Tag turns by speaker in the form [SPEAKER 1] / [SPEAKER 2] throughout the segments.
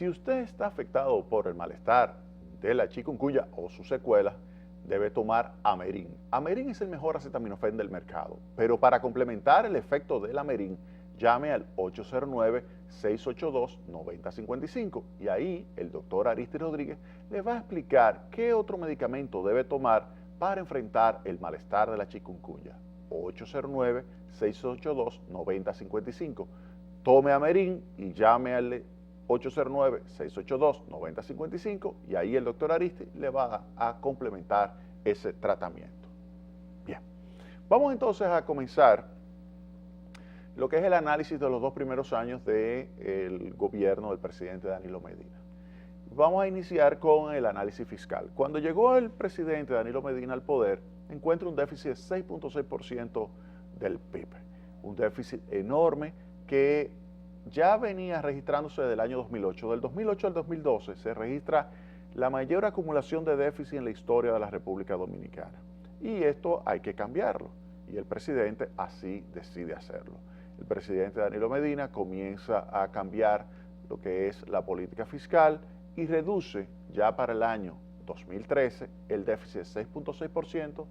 [SPEAKER 1] Si usted está afectado por el malestar de la chikungunya o sus secuelas, debe tomar Amerin. Amerin es el mejor acetaminofén del mercado, pero para complementar el efecto del Amerin, llame al 809-682-9055 y ahí el doctor Aristide Rodríguez le va a explicar qué otro medicamento debe tomar para enfrentar el malestar de la chikungunya. 809-682-9055. Tome Amerin y llame al 809-682-9055 y ahí el doctor Aristide le va a complementar ese tratamiento. Bien, vamos entonces a comenzar lo que es el análisis de los 2 primeros años del gobierno del presidente Danilo Medina. Vamos a iniciar con el análisis fiscal. Cuando llegó el presidente Danilo Medina al poder, encuentra un déficit de 6.6% del PIB, un déficit enorme que ya venía registrándose desde el año 2008. Del 2008 al 2012 se registra la mayor acumulación de déficit en la historia de la República Dominicana. Y esto hay que cambiarlo. Y el presidente así decide hacerlo. El presidente Danilo Medina comienza a cambiar lo que es la política fiscal y reduce ya para el año 2013 el déficit de 6.6%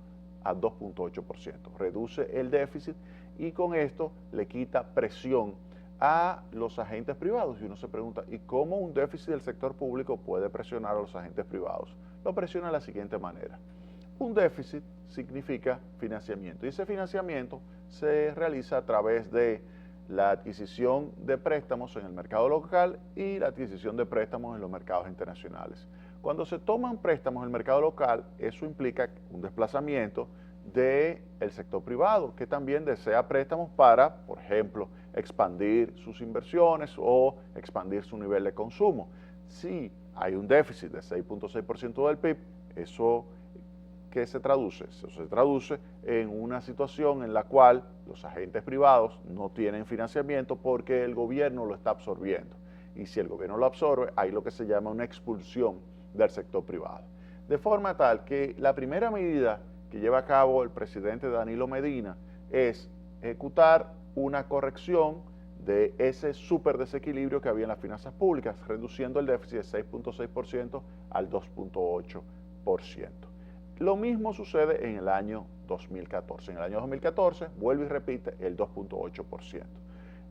[SPEAKER 1] a 2.8%. Reduce el déficit y con esto le quita presión a los agentes privados. Y uno se pregunta, ¿y cómo un déficit del sector público puede presionar a los agentes privados? Lo presiona de la siguiente manera. Un déficit significa financiamiento y ese financiamiento se realiza a través de la adquisición de préstamos en el mercado local y la adquisición de préstamos en los mercados internacionales. Cuando se toman préstamos en el mercado local, eso implica un desplazamiento del sector privado, que también desea préstamos para, por ejemplo, expandir sus inversiones o expandir su nivel de consumo. Si hay un déficit de 6.6% del PIB, ¿eso qué se traduce? Eso se traduce en una situación en la cual los agentes privados no tienen financiamiento porque el gobierno lo está absorbiendo. Y si el gobierno lo absorbe, hay lo que se llama una expulsión del sector privado. De forma tal que la primera medida que lleva a cabo el presidente Danilo Medina es ejecutar una corrección de ese súper desequilibrio que había en las finanzas públicas, reduciendo el déficit de 6.6% al 2.8%. Lo mismo sucede en el año 2014. En el año 2014 vuelve y repite el 2.8%.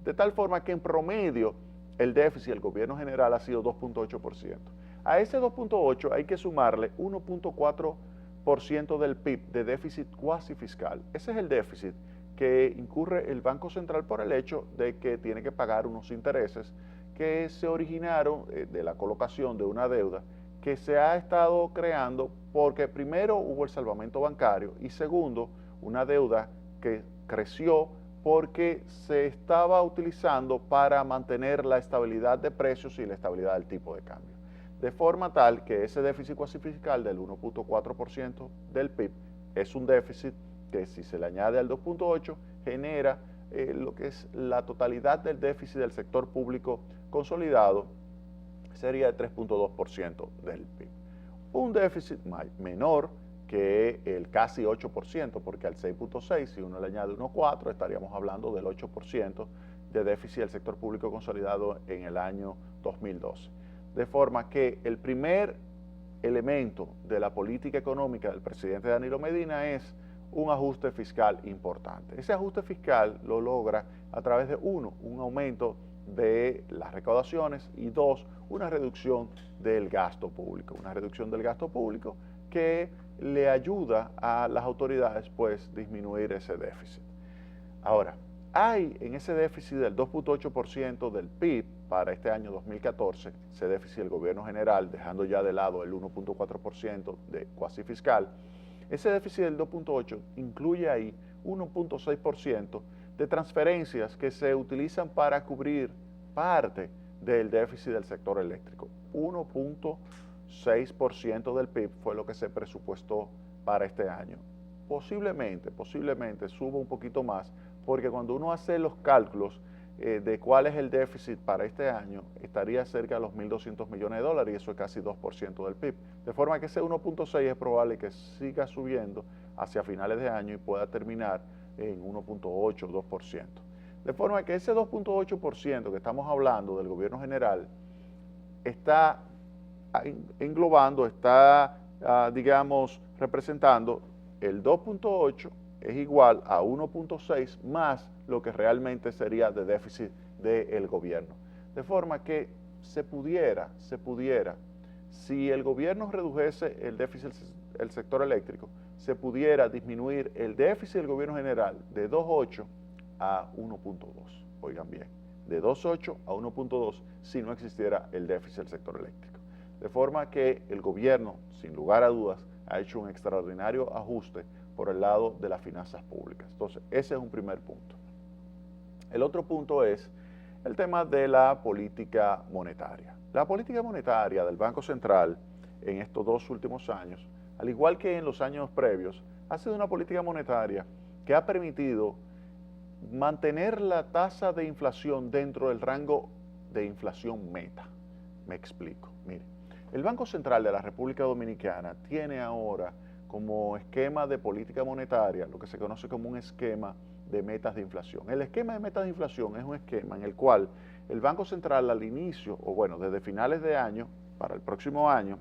[SPEAKER 1] De tal forma que en promedio el déficit del gobierno general ha sido 2.8%. A ese 2.8 hay que sumarle 1.4% del PIB de déficit cuasi fiscal. Ese es el déficit que incurre el Banco Central por el hecho de que tiene que pagar unos intereses que se originaron de la colocación de una deuda que se ha estado creando porque primero hubo el salvamento bancario y segundo, una deuda que creció porque se estaba utilizando para mantener la estabilidad de precios y la estabilidad del tipo de cambio. De forma tal que ese déficit cuasi fiscal del 1.4% del PIB es un déficit que si se le añade al 2.8 genera lo que es la totalidad del déficit del sector público consolidado, sería de 3.2% del PIB. Un déficit menor que el casi 8%, porque al 6.6, si uno le añade 1.4, estaríamos hablando del 8% de déficit del sector público consolidado en el año 2012. De forma que el primer elemento de la política económica del presidente Danilo Medina es un ajuste fiscal importante. Ese ajuste fiscal lo logra a través de, uno, un aumento de las recaudaciones y dos, una reducción del gasto público. Una reducción del gasto público que le ayuda a las autoridades pues disminuir ese déficit. Ahora, hay en ese déficit del 2.8% del PIB para este año 2014, ese déficit del gobierno general, dejando ya de lado el 1.4% de cuasi fiscal, ese déficit del 2.8 incluye ahí 1.6% de transferencias que se utilizan para cubrir parte del déficit del sector eléctrico. 1.6% del PIB fue lo que se presupuestó para este año. Posiblemente suba un poquito más, porque cuando uno hace los cálculos de cuál es el déficit para este año, estaría cerca de los 1.200 millones de dólares y eso es casi 2% del PIB. De forma que ese 1.6 es probable que siga subiendo hacia finales de año y pueda terminar en 1.8 o 2%. De forma que ese 2.8% que estamos hablando del gobierno general está englobando, está, digamos, representando el 2.8 es igual a 1.6 más lo que realmente sería de déficit del gobierno. De forma que se pudiera, si el gobierno redujese el déficit del sector eléctrico, se pudiera disminuir el déficit del gobierno general de 2.8 a 1.2. Oigan bien, de 2.8 a 1.2 si no existiera el déficit del sector eléctrico. De forma que el gobierno, sin lugar a dudas, ha hecho un extraordinario ajuste por el lado de las finanzas públicas. Entonces, ese es un primer punto. El otro punto es el tema de la política monetaria. La política monetaria del Banco Central en estos 2 últimos años, al igual que en los años previos, ha sido una política monetaria que ha permitido mantener la tasa de inflación dentro del rango de inflación meta. Me explico. Mire, el Banco Central de la República Dominicana tiene ahora como esquema de política monetaria lo que se conoce como un esquema de metas de inflación. El esquema de metas de inflación es un esquema en el cual el Banco Central al inicio, o bueno, desde finales de año, para el próximo año,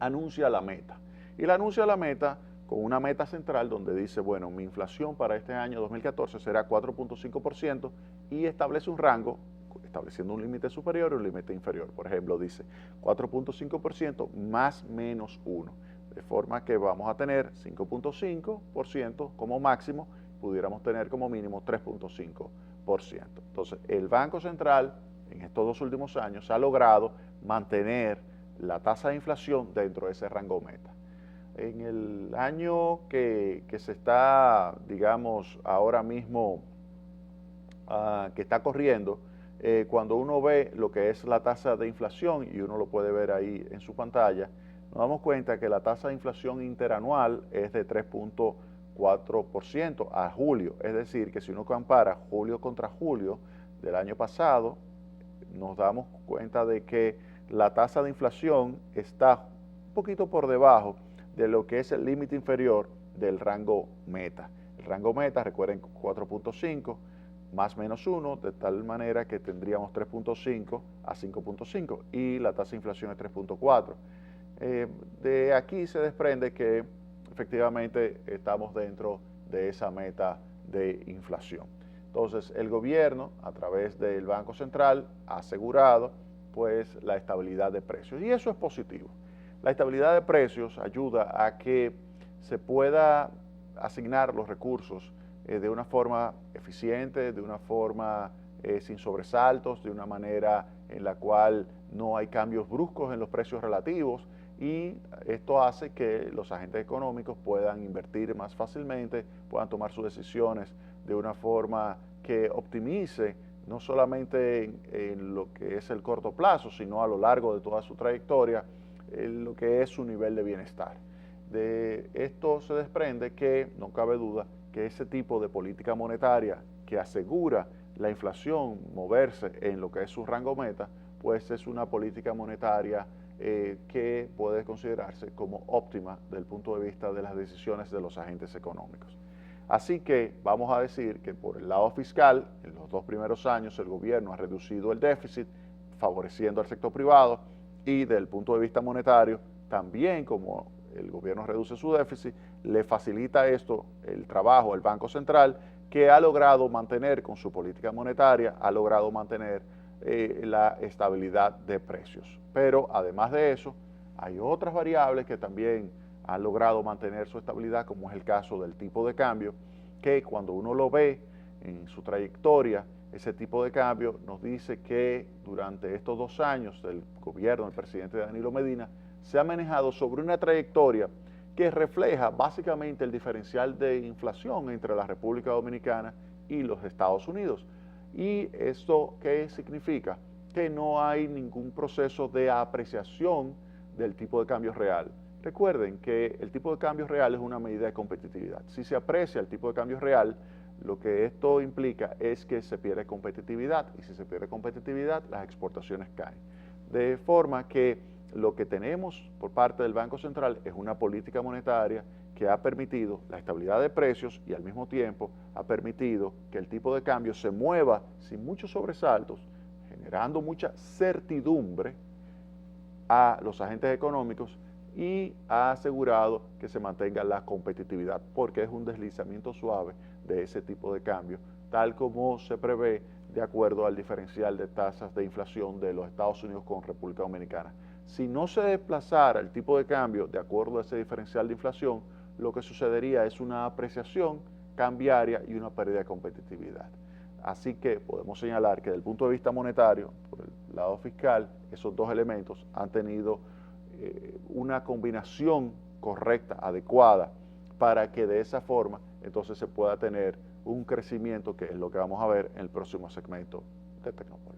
[SPEAKER 1] anuncia la meta. Y la anuncia la meta con una meta central donde dice, bueno, mi inflación para este año 2014 será 4.5% y establece un rango, estableciendo un límite superior y un límite inferior. Por ejemplo, dice 4.5% más menos 1. De forma que vamos a tener 5.5% como máximo, pudiéramos tener como mínimo 3.5%. Entonces, el Banco Central en estos 2 últimos años ha logrado mantener la tasa de inflación dentro de ese rango meta. En el año que se está, digamos, ahora mismo, que está corriendo, cuando uno ve lo que es la tasa de inflación, y uno lo puede ver ahí en su pantalla, nos damos cuenta que la tasa de inflación interanual es de 3.4% a julio. Es decir, que si uno compara julio contra julio del año pasado, nos damos cuenta de que la tasa de inflación está un poquito por debajo de lo que es el límite inferior del rango meta. El rango meta, recuerden, 4.5 más menos 1, de tal manera que tendríamos 3.5 a 5.5 y la tasa de inflación es 3.4. De aquí se desprende que efectivamente estamos dentro de esa meta de inflación. Entonces, el gobierno, a través del Banco Central, ha asegurado pues la estabilidad de precios y eso es positivo. La estabilidad de precios ayuda a que se pueda asignar los recursos de una forma eficiente, de una forma sin sobresaltos, de una manera en la cual no hay cambios bruscos en los precios relativos, y esto hace que los agentes económicos puedan invertir más fácilmente, puedan tomar sus decisiones de una forma que optimice no solamente en lo que es el corto plazo, sino a lo largo de toda su trayectoria, lo que es su nivel de bienestar. De esto se desprende que, no cabe duda, que ese tipo de política monetaria que asegura la inflación moverse en lo que es su rango meta, pues es una política monetaria que puede considerarse como óptima desde el punto de vista de las decisiones de los agentes económicos. Así que vamos a decir que por el lado fiscal, en los 2 primeros años el gobierno ha reducido el déficit, favoreciendo al sector privado, y desde el punto de vista monetario, también como el gobierno reduce su déficit, le facilita esto el trabajo al Banco Central, que ha logrado mantener con su política monetaria, ha logrado mantener la estabilidad de precios. Pero además de eso, hay otras variables que también han logrado mantener su estabilidad, como es el caso del tipo de cambio, que cuando uno lo ve en su trayectoria, ese tipo de cambio nos dice que durante estos 2 años del gobierno del presidente Danilo Medina, se ha manejado sobre una trayectoria que refleja básicamente el diferencial de inflación entre la República Dominicana y los Estados Unidos. ¿Y esto qué significa? Que no hay ningún proceso de apreciación del tipo de cambio real. Recuerden que el tipo de cambio real es una medida de competitividad. Si se aprecia el tipo de cambio real, lo que esto implica es que se pierde competitividad, y si se pierde competitividad, las exportaciones caen. De forma que lo que tenemos por parte del Banco Central es una política monetaria que ha permitido la estabilidad de precios y al mismo tiempo ha permitido que el tipo de cambio se mueva sin muchos sobresaltos, generando mucha certidumbre a los agentes económicos y ha asegurado que se mantenga la competitividad, porque es un deslizamiento suave de ese tipo de cambio, tal como se prevé de acuerdo al diferencial de tasas de inflación de los Estados Unidos con República Dominicana. Si no se desplazara el tipo de cambio de acuerdo a ese diferencial de inflación, lo que sucedería es una apreciación cambiaria y una pérdida de competitividad. Así que podemos señalar que desde el punto de vista monetario, por el lado fiscal, esos dos elementos han tenido una combinación correcta, adecuada, para que de esa forma entonces se pueda tener un crecimiento, que es lo que vamos a ver en el próximo segmento de Tecnópolis.